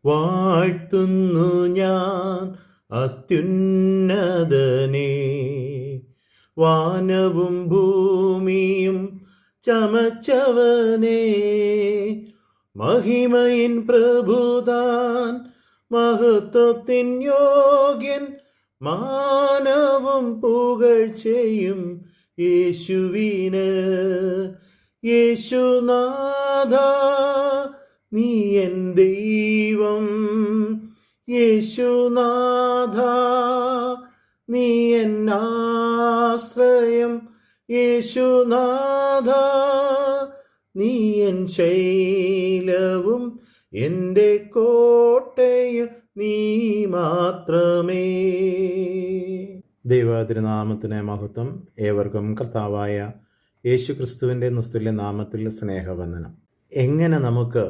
വാഴ്ത്തുന്നു ഞാൻ അത്യുന്നതനെ. വാനവും ഭൂമിയും ചമച്ചവനെ, മഹിമയിൻ പ്രഭുതാൻ, മഹത്വത്തിൻ യോഗ്യൻ, മാനവും പുകഴ്ചയും യേശുവിന്. യേശുനാഥ നീ എൻ ദൈവം, യേശുനാഥ നീ എൻ ആശ്രയം, യേശുനാഥ നീ എൻ ശൈലവും എൻ്റെ കോട്ടയും നീ മാത്രമേ. ദൈവതിരുനാമത്തിന് മഹത്വം. ഏവർക്കും കർത്താവായ യേശു ക്രിസ്തുവിൻ്റെ നിസ്തുല്യ നാമത്തിൽ സ്നേഹവന്ദനം. എങ്ങനെ നമുക്ക്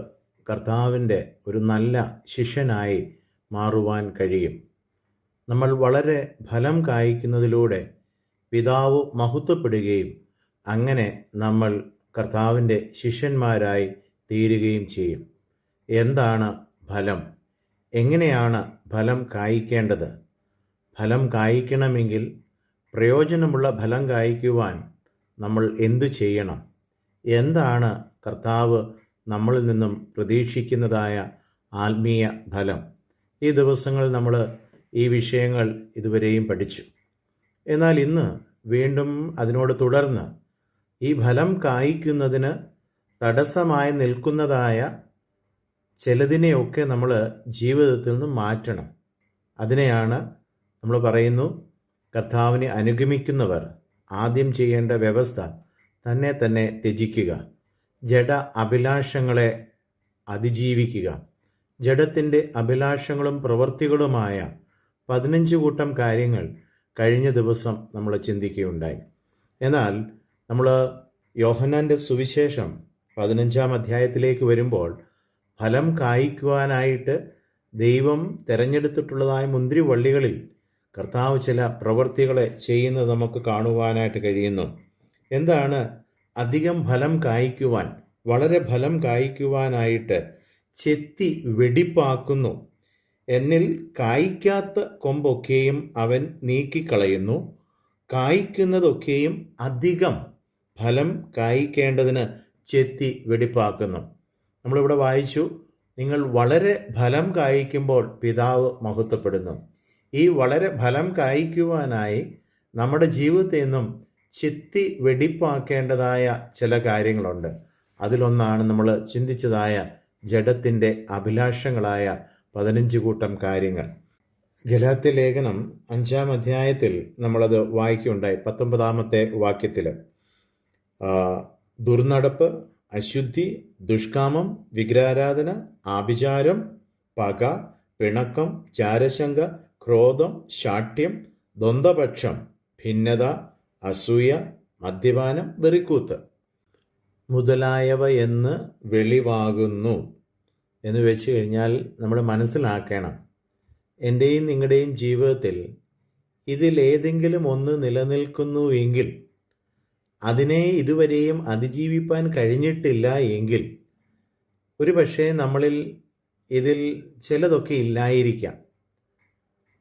കർത്താവിൻ്റെ ഒരു നല്ല ശിഷ്യനായി മാറുവാൻ കഴിയും? നമ്മൾ വളരെ ഫലം കായ്ക്കുന്നതിലൂടെ പിതാവ് മഹത്വപ്പെടുകയും അങ്ങനെ നമ്മൾ കർത്താവിൻ്റെ ശിഷ്യന്മാരായി തീരുകയും ചെയ്യും. എന്താണ് ഫലം? എങ്ങനെയാണ് ഫലം കായ്ക്കേണ്ടത്? ഫലം കായ്ക്കണമെങ്കിൽ, പ്രയോജനമുള്ള ഫലം കായ്ക്കുവാൻ നമ്മൾ എന്തു ചെയ്യണം? എന്താണ് കർത്താവ് നമ്മളിൽ നിന്നും പ്രതീക്ഷിക്കുന്നതായ ആത്മീയ ഫലം? ഈ ദിവസങ്ങളിൽ നമ്മൾ ഈ വിഷയങ്ങൾ ഇതുവരെയും പഠിച്ചു. എന്നാൽ ഇന്ന് വീണ്ടും അതിനോട് തുടർന്ന് ഈ ഫലം കായ്ക്കുന്നതിന് തടസ്സമായി നിൽക്കുന്നതായ ചിലതിനെയൊക്കെ നമ്മൾ ജീവിതത്തിൽ നിന്ന് മാറ്റണം. അതിനെയാണ് നമ്മൾ പറയുന്നു, കർത്താവിനെ അനുഗമിക്കുന്നവർ ആദ്യം ചെയ്യേണ്ട വ്യവസ്ഥ തന്നെ ത്യജിക്കുക, ജഡ അഭിലാഷങ്ങളെ അതിജീവിക്കുക. ജഡത്തിൻ്റെ അഭിലാഷങ്ങളും പ്രവൃത്തികളുമായ 15 കൂട്ടം കാര്യങ്ങൾ കഴിഞ്ഞ ദിവസം നമ്മൾ ചിന്തിക്കുകയുണ്ടായി. എന്നാൽ നമ്മൾ യോഹന്നാൻ്റെ സുവിശേഷം 15-ാം അധ്യായത്തിലേക്ക് വരുമ്പോൾ ഫലം കായ്ക്കുവാനായിട്ട് ദൈവം തിരഞ്ഞെടുത്തിട്ടുള്ളതായ മുന്തിരിവള്ളികളിൽ കർത്താവ് ചില പ്രവൃത്തികളെ ചെയ്യുന്നത് നമുക്ക് കാണുവാനായിട്ട് കഴിയുന്നു. എന്താണ്? അധികം ഫലം കായ്ക്കുവാൻ, വളരെ ഫലം കായ്ക്കുവാനായിട്ട് ചെത്തി വെടിപ്പാക്കുന്നു. എന്നിൽ കായ്ക്കാത്ത കൊമ്പൊക്കെയും അവൻ നീക്കിക്കളയുന്നു, കായ്ക്കുന്നതൊക്കെയും അധികം ഫലം കായ്ക്കേണ്ടതിന് ചെത്തി വെടിപ്പാക്കുന്നു. നമ്മളിവിടെ വായിച്ചു, നിങ്ങൾ വളരെ ഫലം കായ്ക്കുമ്പോൾ പിതാവ് മഹത്വപ്പെടുന്നു. ഈ വളരെ ഫലം കായ്ക്കുവാനായി നമ്മുടെ ജീവിതത്തിൽ നിന്നും ചെത്തി വെടിപ്പാക്കേണ്ടതായ ചില കാര്യങ്ങളുണ്ട്. അതിലൊന്നാണ് നമ്മൾ ചിന്തിച്ചതായ ജഡത്തിൻ്റെ അഭിലാഷങ്ങളായ 15 കൂട്ടം കാര്യങ്ങൾ. ഗലാത്യ ലേഖനം 5-ാം അധ്യായത്തിൽ നമ്മളത് വായിക്കുകയുണ്ടായി. 19-ാമത്തെ വാക്യത്തിൽ ദുർനടപ്പ്, അശുദ്ധി, ദുഷ്കാമം, വിഗ്രഹാരാധന, ആഭിചാരം, പക, പിണക്കം, ചാരശങ്ക, ക്രോധം, ശാഠ്യം, ദ്വന്ദ്വപക്ഷം, ഭിന്നത, അസൂയ, മദ്യപാനം, വെറിക്കൂത്ത് മുതലായവ എന്ന് വെളിവാകുന്നു എന്ന് വെച്ച് കഴിഞ്ഞാൽ നമ്മൾ മനസ്സിലാക്കണം, എൻ്റെയും നിങ്ങളുടെയും ജീവിതത്തിൽ ഇതിലേതെങ്കിലും ഒന്ന് നിലനിൽക്കുന്നുവെങ്കിൽ, അതിനെ ഇതുവരെയും അതിജീവിപ്പാൻ കഴിഞ്ഞിട്ടില്ല എങ്കിൽ, ഒരു പക്ഷേ നമ്മളിൽ ഇതിൽ ചിലതൊക്കെ ഇല്ലായിരിക്കാം.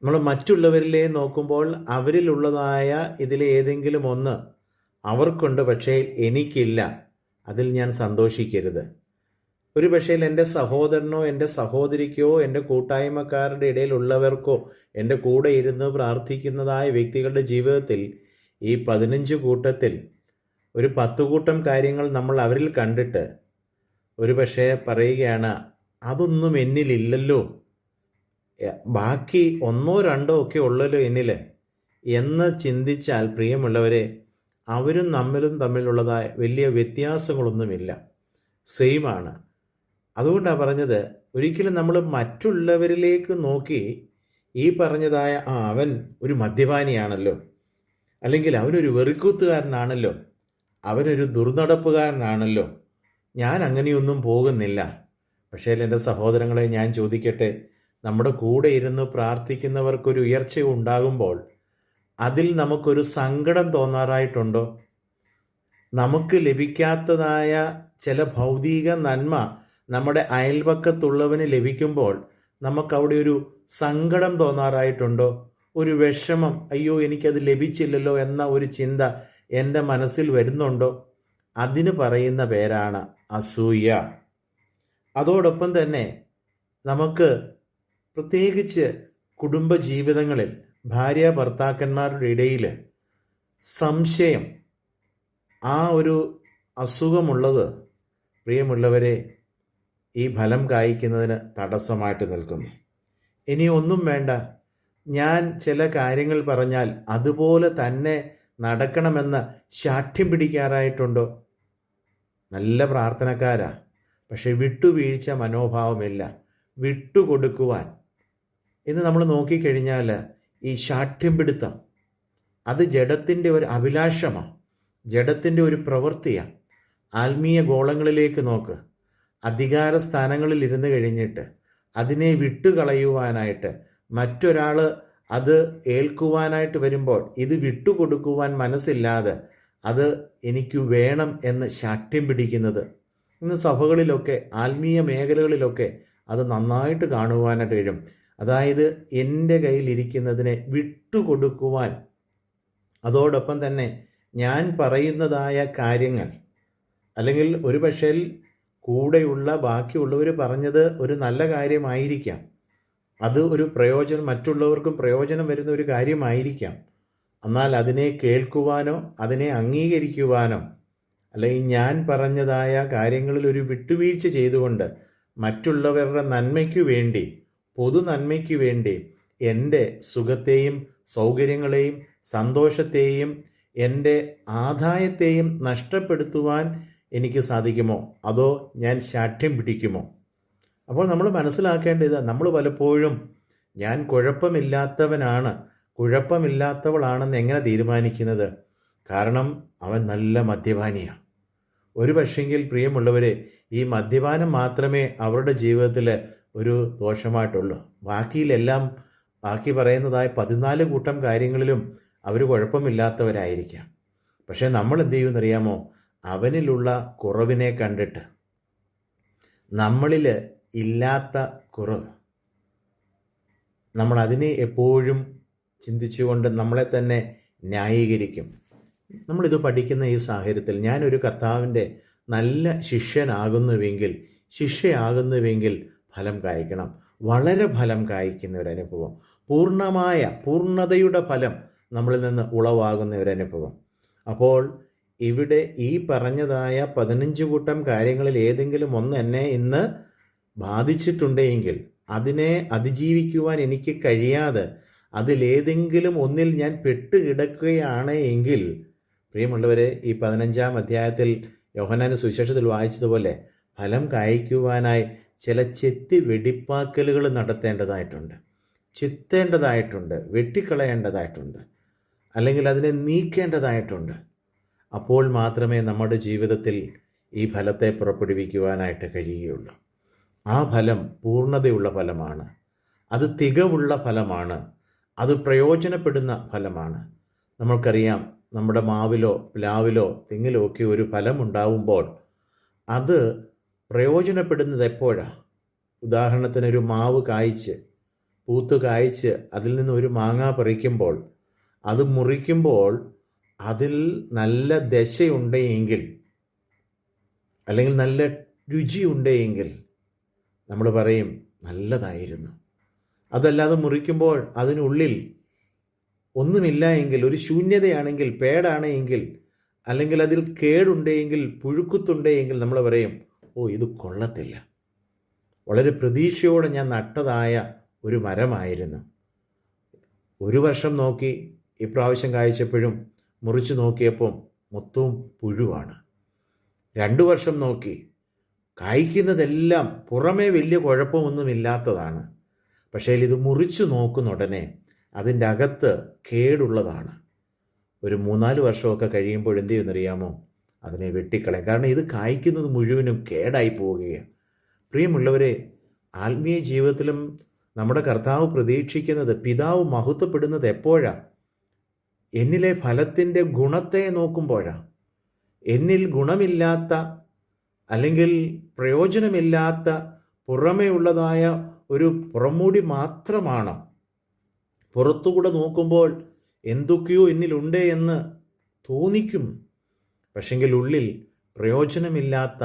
നമ്മൾ മറ്റുള്ളവരിലെ നോക്കുമ്പോൾ അവരിലുള്ളതായ ഇതിലെ ഏതെങ്കിലും ഒന്ന് അവർക്കുണ്ട്, പക്ഷേ എനിക്കില്ല. അതിൽ ഞാൻ സന്തോഷിക്കരുത്. ഒരു പക്ഷേ എൻ്റെ സഹോദരനോ എൻ്റെ സഹോദരിക്കോ എൻ്റെ കൂട്ടായ്മക്കാരുടെ ഇടയിലുള്ളവർക്കോ എൻ്റെ കൂടെ ഇരുന്ന് പ്രാർത്ഥിക്കുന്നതായ വ്യക്തികളുടെ ജീവിതത്തിൽ ഈ 15 കൂട്ടത്തിൽ ഒരു 10 കൂട്ടം കാര്യങ്ങൾ നമ്മൾ അവരിൽ കണ്ടിട്ട് ഒരു പക്ഷേ പറയുകയാണ്, അതൊന്നും എന്നിലില്ലല്ലോ, ബാക്കി 1-2 ഒക്കെ ഉള്ളല്ലോ എന്നിൽ എന്ന് ചിന്തിച്ചാൽ, പ്രിയമുള്ളവരെ, അവരും നമ്മളും തമ്മിലുള്ളതായ വലിയ വ്യത്യാസങ്ങളൊന്നുമില്ല, സെയിമാണ്. അതുകൊണ്ടാണ് പറഞ്ഞത്, ഒരിക്കലും നമ്മൾ മറ്റുള്ളവരിലേക്ക് നോക്കി ഈ പറഞ്ഞതായ അവൻ ഒരു മദ്യപാനിയാണല്ലോ, അല്ലെങ്കിൽ അവനൊരു വെറിക്കൂത്തുകാരനാണല്ലോ, അവനൊരു ദുർനടപ്പുകാരനാണല്ലോ, ഞാൻ അങ്ങനെയൊന്നും പോകുന്നില്ല. പക്ഷേ എൻ്റെ സഹോദരങ്ങളെ, ഞാൻ ചോദിക്കട്ടെ, നമ്മുടെ കൂടെ ഇരുന്ന് പ്രാർത്ഥിക്കുന്നവർക്കൊരു ഉയർച്ച ഉണ്ടാകുമ്പോൾ അതിൽ നമുക്കൊരു സങ്കടം തോന്നാറായിട്ടുണ്ടോ? നമുക്ക് ലഭിക്കാത്തതായ ചില ഭൗതിക നന്മ നമ്മുടെ അയൽപക്കത്തുള്ളവന് ലഭിക്കുമ്പോൾ നമുക്കവിടെ ഒരു സങ്കടം തോന്നാറായിട്ടുണ്ടോ? ഒരു വിഷമം, അയ്യോ എനിക്കത് ലഭിച്ചില്ലല്ലോ എന്ന ഒരു ചിന്ത എൻ്റെ മനസ്സിൽ വരുന്നുണ്ടോ? അതിന് പറയുന്ന പേരാണ് അസൂയ. അതോടൊപ്പം തന്നെ നമുക്ക് പ്രത്യേകിച്ച് കുടുംബജീവിതങ്ങളിൽ ഭാര്യ ഭർത്താക്കന്മാരുടെ ഇടയിൽ സംശയം, ആ ഒരു അസുഖമുള്ളത് പ്രിയമുള്ളവരെ ഈ ഫലം കായ്ക്കുന്നതിന് തടസ്സമായിട്ട് നിൽക്കുന്നു. ഇനി ഒന്നും വേണ്ട, ഞാൻ ചില കാര്യങ്ങൾ പറഞ്ഞാൽ അതുപോലെ തന്നെ നടക്കണമെന്ന് ശാഠ്യം പിടിക്കാറായിട്ടുണ്ടോ? നല്ല പ്രാർത്ഥനക്കാരാ, പക്ഷെ വിട്ടുവീഴ്ച മനോഭാവമില്ല, വിട്ടുകൊടുക്കുവാൻ. ഇന്ന് നമ്മൾ നോക്കിക്കഴിഞ്ഞാൽ ഈ ശാഠ്യം പിടുത്തം അത് ജഡത്തിൻ്റെ ഒരു അഭിലാഷമാണ്, ജഡത്തിൻ്റെ ഒരു പ്രവൃത്തിയാണ്. ആത്മീയ ഗോളങ്ങളിലേക്ക് നോക്ക്. അധികാര സ്ഥാനങ്ങളിൽ ഇരുന്ന് കഴിഞ്ഞിട്ട് അതിനെ വിട്ടുകളയുവാനായിട്ട് മറ്റൊരാൾ അത് ഏൽക്കുവാനായിട്ട് വരുമ്പോൾ ഇത് വിട്ടുകൊടുക്കുവാൻ മനസ്സില്ലാതെ അത് എനിക്ക് വേണം എന്ന് ശാഠ്യം പിടിക്കുന്നത് ഇന്ന് സഭകളിലൊക്കെ ആത്മീയ മേഖലകളിലൊക്കെ അത് നന്നായിട്ട് കാണുവാനായിട്ട് കഴിയും. അതായത് എൻ്റെ കയ്യിലിരിക്കുന്നതിനെ വിട്ടുകൊടുക്കുവാൻ, അതോടൊപ്പം തന്നെ ഞാൻ പറയുന്നതായ കാര്യങ്ങൾ, അല്ലെങ്കിൽ ഒരു പക്ഷേ കൂടെയുള്ള ബാക്കിയുള്ളവർ പറഞ്ഞത് ഒരു നല്ല കാര്യമായിരിക്കാം, അത് ഒരു പ്രയോജനം, മറ്റുള്ളവർക്കും പ്രയോജനം വരുന്ന ഒരു കാര്യമായിരിക്കാം. എന്നാൽ അതിനെ കേൾക്കുവാനോ അതിനെ അംഗീകരിക്കുവാനോ, അല്ലെങ്കിൽ ഞാൻ പറഞ്ഞതായ കാര്യങ്ങളിൽ ഒരു വിട്ടുവീഴ്ച ചെയ്തുകൊണ്ട് മറ്റുള്ളവരുടെ നന്മയ്ക്കു വേണ്ടി, പൊതു നന്മയ്ക്കു വേണ്ടി എൻ്റെ സുഖത്തെയും സൗകര്യങ്ങളെയും സന്തോഷത്തെയും എൻ്റെ ആദായത്തെയും നഷ്ടപ്പെടുത്തുവാൻ എനിക്ക് സാധിക്കുമോ? അതോ ഞാൻ ശാഠ്യം പിടിക്കുമോ? അപ്പോൾ നമ്മൾ മനസ്സിലാക്കേണ്ടത്, നമ്മൾ പലപ്പോഴും ഞാൻ കുഴപ്പമില്ലാത്തവനാണ്, കുഴപ്പമില്ലാത്തവളാണെന്ന് എങ്ങനെ തീരുമാനിക്കുന്നത്? കാരണം അവൻ നല്ല മദ്യപാനിയാണ്. ഒരു പക്ഷെങ്കിൽ പ്രിയമുള്ളവരെ, ഈ മദ്യപാനം മാത്രമേ അവരുടെ ജീവിതത്തിൽ ഒരു ദോഷമായിട്ടുള്ളൂ. ബാക്കിയിലെല്ലാം, ബാക്കി പറയുന്നതായ 14 കൂട്ടം കാര്യങ്ങളിലും അവർ കുഴപ്പമില്ലാത്തവരായിരിക്കാം. പക്ഷേ നമ്മൾ എന്ത് ചെയ്യുമെന്നറിയാമോ? അവനിലുള്ള കുറവിനെ കണ്ടിട്ട്, നമ്മളിൽ ഇല്ലാത്ത കുറവ്, നമ്മൾ അതിനെ എപ്പോഴും ചിന്തിച്ചുകൊണ്ട് നമ്മളെ തന്നെ ന്യായീകരിക്കും. നമ്മളിത് പഠിക്കുന്ന ഈ സാഹചര്യത്തിൽ ഞാനൊരു കർത്താവിൻ്റെ നല്ല ശിഷ്യനാകുന്നുവെങ്കിൽ, ശിഷ്യയാകുന്നുവെങ്കിൽ ഫലം കായ്ക്കണം, വളരെ ഫലം കായ്ക്കുന്ന ഒരനുഭവം, പൂർണ്ണതയുടെ ഫലം നമ്മളിൽ നിന്ന് ഉളവാകുന്ന ഒരനുഭവം. അപ്പോൾ ഇവിടെ ഈ പറഞ്ഞതായ 15 കൂട്ടം കാര്യങ്ങളിൽ ഏതെങ്കിലും ഒന്ന് എന്നെ ഇന്ന് ബാധിച്ചിട്ടുണ്ടെങ്കിൽ, അതിനെ അതിജീവിക്കുവാൻ എനിക്ക് കഴിയാതെ അതിലേതെങ്കിലും ഒന്നിൽ ഞാൻ പെട്ടുകിടക്കുകയാണ് എങ്കിൽ, പ്രിയമുള്ളവരെ, ഈ 15-ാം അധ്യായത്തിൽ യോഹന്നാന്റെ സുവിശേഷത്തിൽ വായിച്ചതുപോലെ ഫലം കായ്ക്കുവാനായി ചില ചെത്തി വെടിപ്പാക്കലുകൾ നടത്തേണ്ടതായിട്ടുണ്ട്, ചെത്തേണ്ടതായിട്ടുണ്ട്, വെട്ടിക്കളയേണ്ടതായിട്ടുണ്ട്, അല്ലെങ്കിൽ അതിനെ നീക്കേണ്ടതായിട്ടുണ്ട്. അപ്പോൾ മാത്രമേ നമ്മുടെ ജീവിതത്തിൽ ഈ ഫലത്തെ പുറപ്പെടുവിക്കുവാനായിട്ട് കഴിയുകയുള്ളൂ. ആ ഫലം പൂർണ്ണതയുള്ള ഫലമാണ്, അത് തികവുള്ള ഫലമാണ്, അത് പ്രയോജനപ്പെടുന്ന ഫലമാണ്. നമ്മൾക്കറിയാം, നമ്മുടെ മാവിലോ പ്ലാവിലോ തെങ്ങിലോ ഒക്കെ ഒരു ഫലം ഉണ്ടാവുമ്പോൾ അത് പ്രയോജനപ്പെടുന്നത് എപ്പോഴാണ്? ഉദാഹരണത്തിന്, ഒരു മാവ് കായ്ച്ച് പൂത്ത് കായ്ച്ച് അതിൽ നിന്ന് ഒരു മാങ്ങ പറിക്കുമ്പോൾ, അത് മുറിക്കുമ്പോൾ അതിൽ നല്ല ദശയുണ്ടെങ്കിൽ, അല്ലെങ്കിൽ നല്ല രുചിയുണ്ടെങ്കിൽ നമ്മൾ പറയും നല്ലതായിരുന്നു. അതല്ലാതെ മുറിക്കുമ്പോൾ അതിനുള്ളിൽ ഒന്നുമില്ല എങ്കിൽ, ഒരു ശൂന്യതയാണെങ്കിൽ, പേടാണെങ്കിൽ, അല്ലെങ്കിൽ അതിൽ കേടുണ്ടെങ്കിൽ, പുഴുക്കുത്തുണ്ടെങ്കിൽ നമ്മൾ പറയും, ഓ ഇത് കൊള്ളത്തില്ല, വളരെ പ്രതീക്ഷയോടെ ഞാൻ നട്ടതായ ഒരു മരമായിരുന്നു. ഒരു വർഷം നോക്കി, ഇപ്രാവശ്യം കായ്ച്ചപ്പോഴും മുറിച്ച് നോക്കിയപ്പം മൊത്തവും പുഴുവാണ്. 2 വർഷം നോക്കി, കായ്ക്കുന്നതെല്ലാം പുറമേ വലിയ കുഴപ്പമൊന്നുമില്ലാത്തതാണ്. പക്ഷേ ഇത് മുറിച്ചു നോക്കുന്ന ഉടനെ അതിൻ്റെ അകത്ത് കേടുള്ളതാണ്. ഒരു 3-4 വർഷമൊക്കെ കഴിയുമ്പോൾ എന്ത് ചെയ്യുമെന്നറിയാമോ? അതിനെ വെട്ടിക്കളയും. കാരണം ഇത് കായ്ക്കുന്നത് മുഴുവനും കേടായി പോവുകയാണ്. പ്രിയമുള്ളവരെ, ആത്മീയ ജീവിതത്തിലും നമ്മുടെ കർത്താവ് പ്രതീക്ഷിക്കുന്നത്, പിതാവ് മഹത്വപ്പെടുന്നത് എപ്പോഴാണ്? എന്നിലെ ഫലത്തിൻ്റെ ഗുണത്തെ നോക്കുമ്പോഴാണ്. എന്നിൽ ഗുണമില്ലാത്ത, അല്ലെങ്കിൽ പ്രയോജനമില്ലാത്ത, പുറമേ ഉള്ളതായ ഒരു പുറമൂടി മാത്രമാണ്. പുറത്തുകൂടെ നോക്കുമ്പോൾ എന്തൊക്കെയോ എന്നിലുണ്ട് എന്ന് തോന്നിക്കും. പക്ഷെങ്കിൽ ഉള്ളിൽ പ്രയോജനമില്ലാത്ത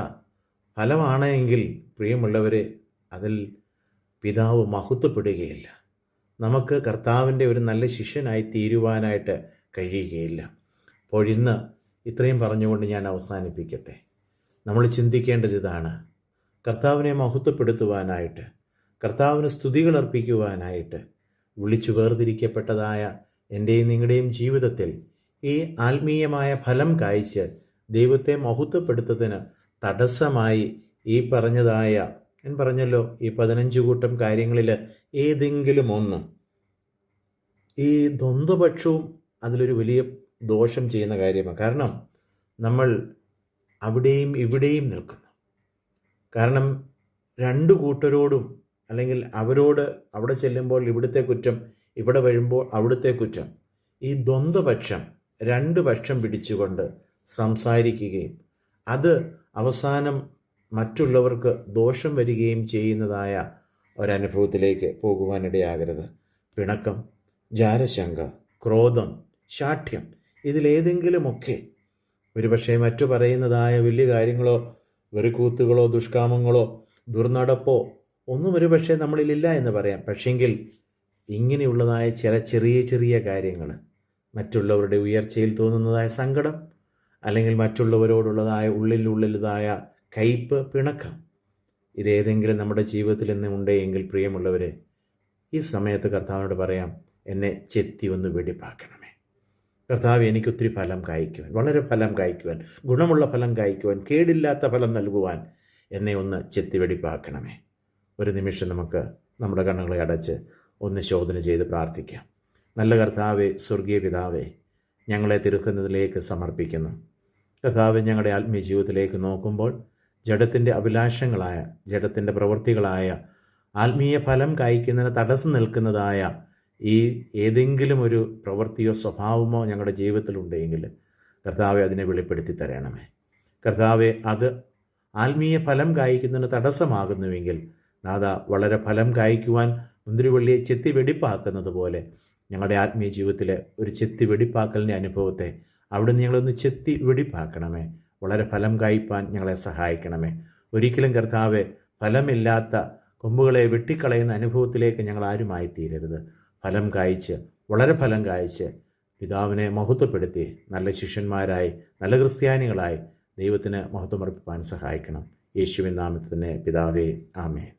ഫലമാണ് എങ്കിൽ പ്രിയമുള്ളവരെ, അതിൽ പിതാവ് മഹത്വപ്പെടുകയില്ല. നമുക്ക് കർത്താവിൻ്റെ ഒരു നല്ല ശിഷ്യനായി തീരുവാനായിട്ട് കഴിയുകയില്ല. അപ്പോൾ ഇന്ന് ഇത്രയും പറഞ്ഞുകൊണ്ട് ഞാൻ അവസാനിപ്പിക്കട്ടെ. നമ്മൾ ചിന്തിക്കേണ്ടത് ഇതാണ്: കർത്താവിനെ മഹത്വപ്പെടുത്തുവാനായിട്ട്, കർത്താവിന് സ്തുതികൾ അർപ്പിക്കുവാനായിട്ട് വിളിച്ചു വേർതിരിക്കപ്പെട്ടതായ എൻ്റെയും നിങ്ങളുടെയും ജീവിതത്തിൽ ഈ ആത്മീയമായ ഫലം കായ്ച്ച് ദൈവത്തെ മഹത്വപ്പെടുത്തതിന് തടസ്സമായി ഈ പറഞ്ഞതായ, ഞാൻ പറഞ്ഞല്ലോ, ഈ 15 കൂട്ടം കാര്യങ്ങളിൽ ഏതെങ്കിലും ഒന്ന്, ഈ ദ്വന്ദ്വപക്ഷവും അതിലൊരു വലിയ ദോഷം ചെയ്യുന്ന കാര്യമാണ്. കാരണം നമ്മൾ അവിടെയും ഇവിടെയും നിൽക്കുന്നു. കാരണം രണ്ട് കൂട്ടരോടും, അല്ലെങ്കിൽ അവരോട് അവിടെ ചെല്ലുമ്പോൾ ഇവിടുത്തെ കുറ്റം, ഇവിടെ വരുമ്പോൾ അവിടുത്തെ കുറ്റം, ഈ ദ്വന്ദ്വപക്ഷം രണ്ട് പക്ഷം പിടിച്ചുകൊണ്ട് സംസാരിക്കുകയും അത് അവസാനം മറ്റുള്ളവർക്ക് ദോഷം വരികയും ചെയ്യുന്നതായ ഒരനുഭവത്തിലേക്ക് പോകുവാനിടയാകരുത്. പിണക്കം, ജാരശങ്ക, ക്രോധം, ശാഠ്യം, ഇതിലേതെങ്കിലുമൊക്കെ ഒരുപക്ഷെ മറ്റു പറയുന്നതായ വലിയ കാര്യങ്ങളോ വെറുക്കൂത്തുകളോ ദുഷ്കാമങ്ങളോ ദുർനടപ്പോ ഒന്നും ഒരുപക്ഷെ നമ്മളിലില്ല എന്ന് പറയാം. പക്ഷെങ്കിൽ ഇങ്ങനെയുള്ളതായ ചില ചെറിയ ചെറിയ കാര്യങ്ങൾ, മറ്റുള്ളവരുടെ ഉയർച്ചയിൽ തോന്നുന്നതായ സങ്കടം, അല്ലെങ്കിൽ മറ്റുള്ളവരോടുള്ളതായ ഉള്ളിലുള്ളതായ കയ്പ്, പിണക്കം, ഇതേതെങ്കിലും നമ്മുടെ ജീവിതത്തിൽ നിന്ന് ഉണ്ടെങ്കിൽ പ്രിയമുള്ളവരെ, ഈ സമയത്ത് കർത്താവിനോട് പറയാം, എന്നെ ചെത്തി ഒന്ന് വെടിപ്പാക്കണമേ. കർത്താവ്, എനിക്കൊത്തിരി ഫലം കായ്ക്കുവാൻ, വളരെ ഫലം കായ്ക്കുവാൻ, ഗുണമുള്ള ഫലം കായ്ക്കുവാൻ, കേടില്ലാത്ത ഫലം നൽകുവാൻ എന്നെ ഒന്ന് ചെത്തി വെടിപ്പാക്കണമേ. ഒരു നിമിഷം നമുക്ക് നമ്മുടെ കണ്ണുകളെ അടച്ച് ഒന്ന് ശോധന ചെയ്ത് പ്രാർത്ഥിക്കാം. നല്ല കർത്താവേ, സ്വർഗീയ പിതാവേ, ഞങ്ങളെ തിരുക്കുന്നതിലേക്ക് സമർപ്പിക്കുന്നു. കർത്താവ്, ഞങ്ങളുടെ ആത്മീയ ജീവിതത്തിലേക്ക് നോക്കുമ്പോൾ ജഡത്തിൻ്റെ അഭിലാഷങ്ങളായ, ജഡത്തിൻ്റെ പ്രവൃത്തികളായ, ആത്മീയ ഫലം കായ്ക്കുന്നതിന് തടസ്സം നിൽക്കുന്നതായ ഈ ഏതെങ്കിലും ഒരു പ്രവൃത്തിയോ സ്വഭാവമോ ഞങ്ങളുടെ ജീവിതത്തിലുണ്ടെങ്കിൽ കർത്താവെ, അതിനെ വെളിപ്പെടുത്തി തരണമേ. കർത്താവെ, അത് ആത്മീയ ഫലം കായ്ക്കുന്നതിന് തടസ്സമാകുന്നുവെങ്കിൽ നാഥ, വളരെ ഫലം കായ്ക്കുവാൻ മുന്തിരിവള്ളിയെ ചെത്തി വെടിപ്പാക്കുന്നത് പോലെ ഞങ്ങളുടെ ആത്മീയ ജീവിതത്തിലെ ഒരു ചെത്തി വെടിപ്പാക്കലിൻ്റെ അനുഭവത്തെ അവിടുന്ന് ഞങ്ങളൊന്ന് ചെത്തി വെടിപ്പാക്കണമേ. വളരെ ഫലം കായ്പാൻ ഞങ്ങളെ സഹായിക്കണമേ. ഒരിക്കലും കർത്താവെ, ഫലമില്ലാത്ത കൊമ്പുകളെ വെട്ടിക്കളയുന്ന അനുഭവത്തിലേക്ക് ഞങ്ങൾ ആരുമായിത്തീരരുത്. ഫലം കായ്ച്ച്, വളരെ ഫലം കായ്ച്ച് പിതാവിനെ മഹത്വപ്പെടുത്തി നല്ല ശിഷ്യന്മാരായി, നല്ല ക്രിസ്ത്യാനികളായി ദൈവത്തിന് മഹത്വമർപ്പിപ്പാൻ സഹായിക്കണം. യേശുവിൻ നാമത്തിൽ തന്നെ പിതാവേ, ആമേൻ.